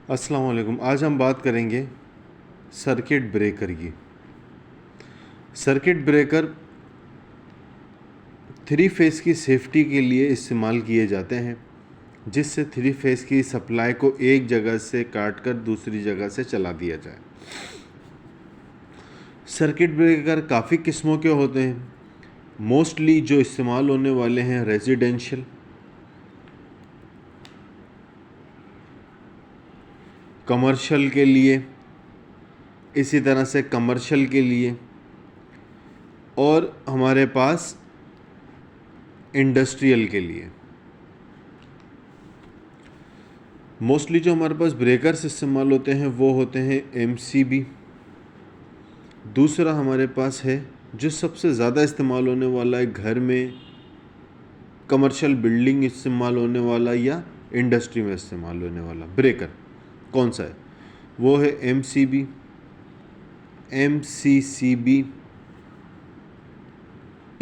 अस्सलाम वालेकुम। आज हम बात करेंगे सर्किट ब्रेकर की। सर्किट ब्रेकर थ्री फेस की सेफ्टी के लिए इस्तेमाल किए जाते हैं, जिससे थ्री फेस की सप्लाई को एक जगह से काट कर दूसरी जगह से चला दिया जाए। सर्किट ब्रेकर काफ़ी किस्मों के होते हैं। मोस्टली जो इस्तेमाल होने वाले हैं रेजिडेंशियल, कमर्शियल के लिए, इसी तरह से कमर्शियल के लिए, और हमारे पास इंडस्ट्रियल के लिए। मोस्टली जो हमारे पास ब्रेकर्स इस्तेमाल होते हैं वो होते हैं एमसीबी। दूसरा हमारे पास है जो सबसे ज़्यादा इस्तेमाल होने वाला है घर में, कमर्शियल बिल्डिंग इस्तेमाल होने वाला या इंडस्ट्री में इस्तेमाल होने वाला ब्रेकर कौन सा है? वो है MCB, MCCB,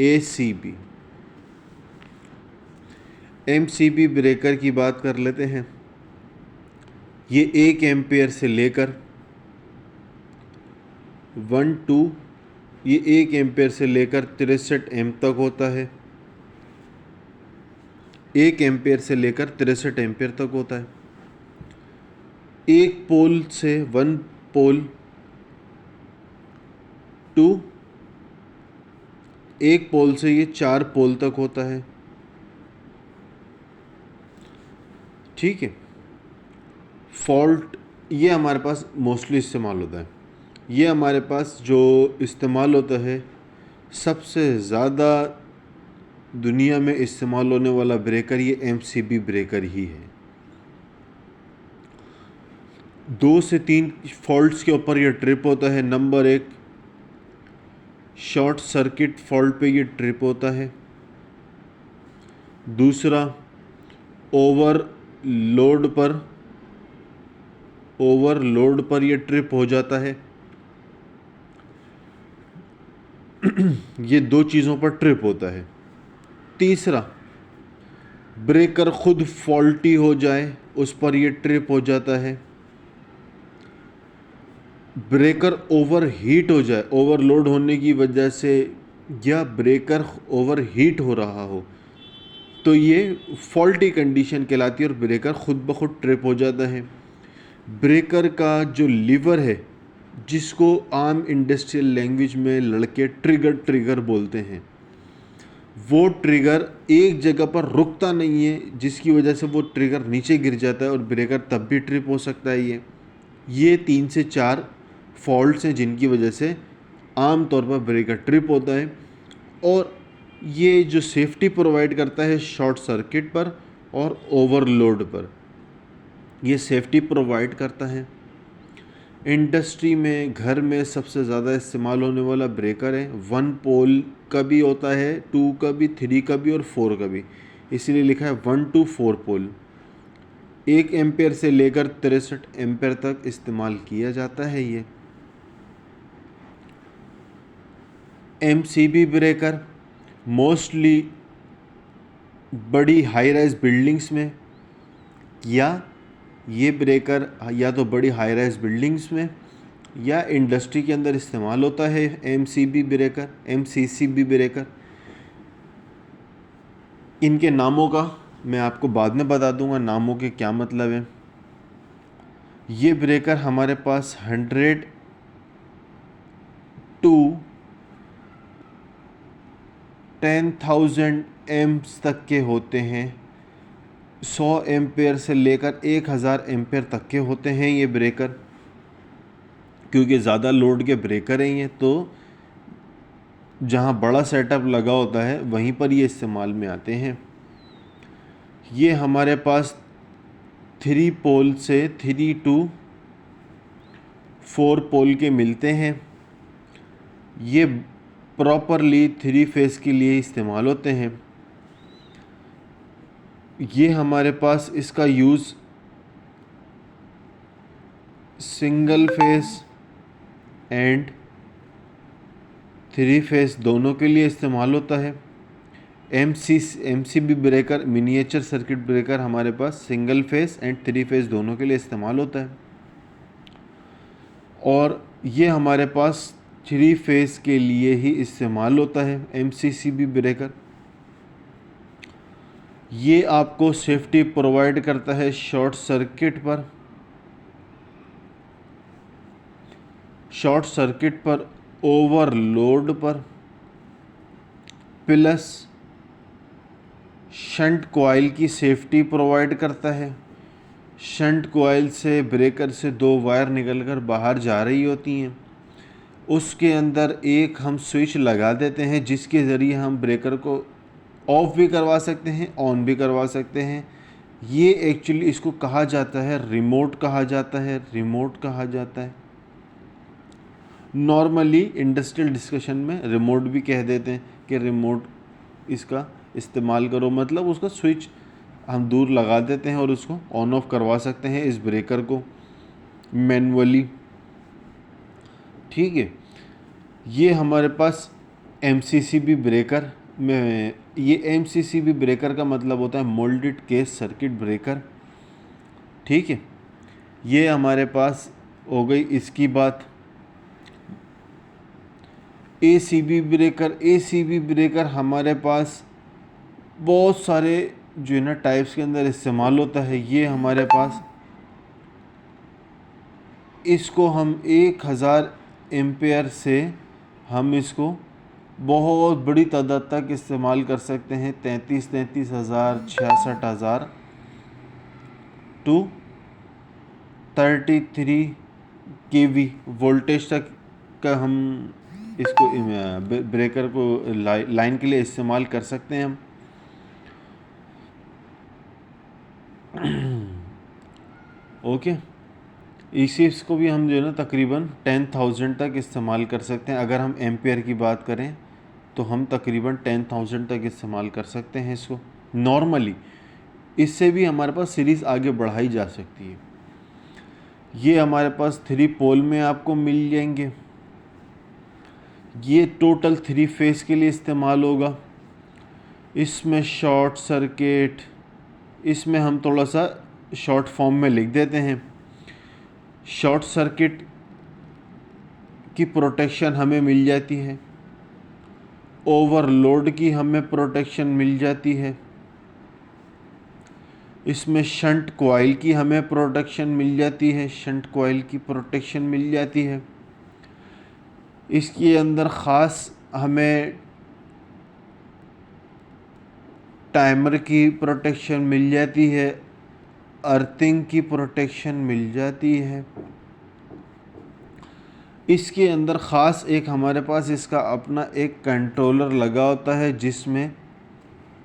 ACB. MCB breaker की बात कर लेते हैं। ये 1 एम्पेयर से लेकर 1 एम्पेयर से लेकर 63 एम तक होता है। 1 एम्पेयर से लेकर 63 एम्पेयर तक होता है। एक पोल से 1 पोल टू एक पोल से ये 4 पोल तक होता है। ठीक है। फॉल्ट ये हमारे पास मोस्टली इस्तेमाल होता है। ये हमारे पास जो इस्तेमाल होता है सबसे ज़्यादा दुनिया में इस्तेमाल होने वाला ब्रेकर ये एमसीबी ब्रेकर ही है। 2 से 3 फॉल्ट्स के ऊपर ये ट्रिप होता है। नंबर 1, शॉर्ट सर्किट फॉल्ट पे ये ट्रिप होता है। दूसरा, ओवरलोड पर ये ट्रिप हो जाता है। ये 2 चीज़ों पर ट्रिप होता है। तीसरा, ब्रेकर खुद फॉल्टी हो जाए उस पर ये ट्रिप हो जाता है। ब्रेकर ओवर हीट हो जाए, ओवरलोड होने की वजह से, या ब्रेकर ओवर हीट हो रहा हो तो ये फॉल्टी कंडीशन कहलाती है और ब्रेकर खुद ब खुद ट्रिप हो जाता है। ब्रेकर का जो लीवर है, जिसको आम इंडस्ट्रियल लैंग्वेज में लड़के ट्रिगर बोलते हैं, वो ट्रिगर एक जगह पर रुकता नहीं है, जिसकी वजह से वो ट्रिगर नीचे गिर जाता है और ब्रेकर तब भी ट्रिप हो सकता है। ये 3 से 4 फॉल्ट्स हैं जिनकी वजह से आम तौर पर ब्रेकर ट्रिप होता है। और ये जो सेफ्टी प्रोवाइड करता है शॉर्ट सर्किट पर और ओवरलोड पर, ये सेफ्टी प्रोवाइड करता है। इंडस्ट्री में, घर में सबसे ज़्यादा इस्तेमाल होने वाला ब्रेकर है। 1 पोल का भी होता है, 2 का भी, 3 का भी और 4 का भी, इसीलिए लिखा है 1 to 4 पोल। 1 एम्पेयर से लेकर 63 एम्पेयर तक इस्तेमाल किया जाता है। ये एमसीबी ब्रेकर मोस्टली बड़ी हाई राइज बिल्डिंग्स में, या ये ब्रेकर या तो बड़ी हाई राइज बिल्डिंग्स में या इंडस्ट्री के अंदर इस्तेमाल होता है। एमसीबी ब्रेकर, एमसीसीबी ब्रेकर, इनके नामों का मैं आपको बाद में बता दूंगा नामों के क्या मतलब है। ये ब्रेकर हमारे पास 100 टू 10,000 एम्प्स तक के होते हैं। 100 एम्पेयर से लेकर 1000 एम्पेयर तक के होते हैं ये ब्रेकर, क्योंकि ज़्यादा लोड के ब्रेकर हैं ये, तो जहाँ बड़ा सेटअप लगा होता है वहीं पर ये इस्तेमाल में आते हैं। ये हमारे पास 3 पोल से 3 to 4 पोल के मिलते हैं। ये प्रॉपरली 3 फेस के लिए इस्तेमाल होते हैं। ये हमारे पास इसका use single phase and 3 face दोनों के लिए इस्तेमाल होता है। MCB breaker, miniature circuit breaker, हमारे पास सिंगल फेस एंड 3 फेस दोनों के लिए इस्तेमाल होता है। और ये हमारे पास 3 फेस के लिए ही इस्तेमाल होता है MCCB ब्रेकर। ये आपको सेफ्टी प्रोवाइड करता है शॉर्ट सर्किट पर, ओवरलोड पर, प्लस शंट कॉइल की सेफ्टी प्रोवाइड करता है। शंट कॉइल से ब्रेकर से 2 वायर निकलकर बाहर जा रही होती हैं, उसके अंदर एक हम स्विच लगा देते हैं जिसके ज़रिए हम ब्रेकर को ऑफ भी करवा सकते हैं, ऑन भी करवा सकते हैं। ये एक्चुअली इसको कहा जाता है रिमोट कहा जाता है। नॉर्मली इंडस्ट्रियल डिस्कशन में रिमोट भी कह देते हैं कि रिमोट इसका इस्तेमाल करो, मतलब उसका स्विच हम दूर लगा देते हैं और उसको ऑन ऑफ करवा सकते हैं इस ब्रेकर को मैनुअली। ठीक है, ये हमारे पास MCCB ब्रेकर में, ये MCCB ब्रेकर का मतलब होता है मोल्डेड केस सर्किट ब्रेकर। ठीक है, ये हमारे पास हो गई इसकी बात। ACB ब्रेकर हमारे पास बहुत सारे जो है ना टाइप्स के अंदर इस्तेमाल होता है। ये हमारे पास इसको हम 1000 एम्पेयर से हम इसको बहुत बड़ी तादाद तक इस्तेमाल कर सकते हैं, 33,000 66,000 टू 33 kV वोल्टेज तक का हम इसको ब्रेकर को लाइन के लिए इस्तेमाल कर सकते हैं हम। ओके, इसको भी हम जो है ना तकरीबन 10,000 तक इस्तेमाल कर सकते हैं। अगर हम एम्पेयर की बात करें तो हम तकरीबन 10,000 तक इस्तेमाल कर सकते हैं इसको नॉर्मली। इससे भी हमारे पास सीरीज़ आगे बढ़ाई जा सकती है। ये हमारे पास 3 पोल में आपको मिल जाएंगे। ये टोटल 3 फेस के लिए इस्तेमाल होगा। इसमें शॉर्ट सर्किट, इसमें हम थोड़ा सा शॉर्ट फॉर्म में लिख देते हैं। शॉर्ट सर्किट की प्रोटेक्शन हमें मिल जाती है, ओवरलोड की हमें प्रोटेक्शन मिल जाती है, इसमें शंट कॉइल की हमें प्रोटेक्शन मिल जाती है, इसके अंदर ख़ास हमें टाइमर की प्रोटेक्शन मिल जाती है, अर्थिंग की प्रोटेक्शन मिल जाती है। इसके अंदर ख़ास एक हमारे पास इसका अपना एक कंट्रोलर लगा होता है, जिसमें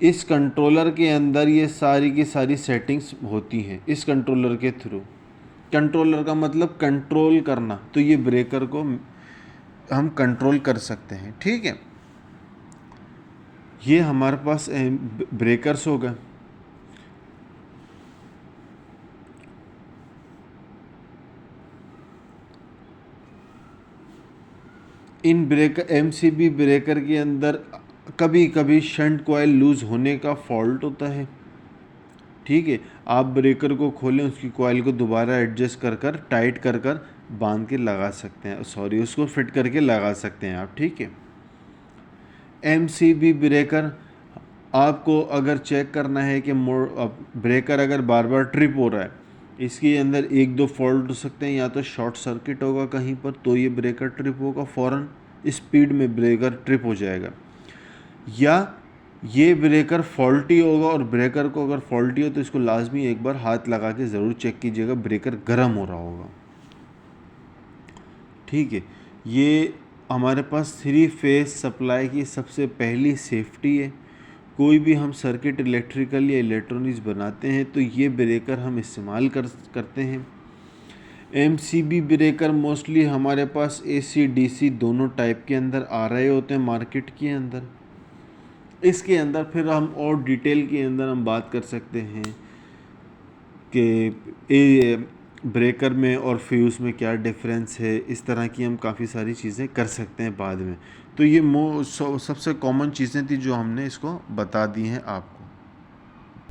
इस कंट्रोलर के अंदर ये सारी की सारी सेटिंग्स होती हैं। इस कंट्रोलर के थ्रू, कंट्रोलर का मतलब कंट्रोल करना, तो ये ब्रेकर को हम कंट्रोल कर सकते हैं। ठीक है, ये हमारे पास ब्रेकर्स हो गए। इन MCB ब्रेकर के अंदर कभी कभी शंट कॉइल लूज़ होने का फॉल्ट होता है। ठीक है, आप ब्रेकर को खोलें, उसकी कॉइल को दोबारा एडजस्ट कर टाइट कर बांध के लगा सकते हैं, उसको फिट करके लगा सकते हैं आप। ठीक है, MCB ब्रेकर आपको अगर चेक करना है कि ब्रेकर अगर बार बार ट्रिप हो रहा है, इसके अंदर 1-2 फॉल्ट हो सकते हैं। या तो शॉर्ट सर्किट होगा कहीं पर, तो ये ब्रेकर ट्रिप होगा, फ़ौरन स्पीड में ब्रेकर ट्रिप हो जाएगा, या ये ब्रेकर फॉल्टी होगा। और ब्रेकर को अगर फॉल्टी हो तो इसको लाजमी एक बार हाथ लगा के ज़रूर चेक कीजिएगा, ब्रेकर गर्म हो रहा होगा। ठीक है, ये हमारे पास 3 फेस सप्लाई की सबसे पहली सेफ्टी है। कोई भी हम सर्किट इलेक्ट्रिकल या इलेक्ट्रॉनिक्स बनाते हैं तो ये ब्रेकर हम इस्तेमाल करते हैं। MCB ब्रेकर मोस्टली हमारे पास AC DC दोनों टाइप के अंदर आ रहे होते हैं मार्केट के अंदर। इसके अंदर फिर हम और डिटेल के अंदर हम बात कर सकते हैं कि ब्रेकर में और फ्यूज़ में क्या डिफरेंस है, इस तरह की हम काफ़ी सारी चीज़ें कर सकते हैं बाद में। तो ये सबसे कॉमन चीज़ें थी जो हमने इसको बता दी हैं आपको।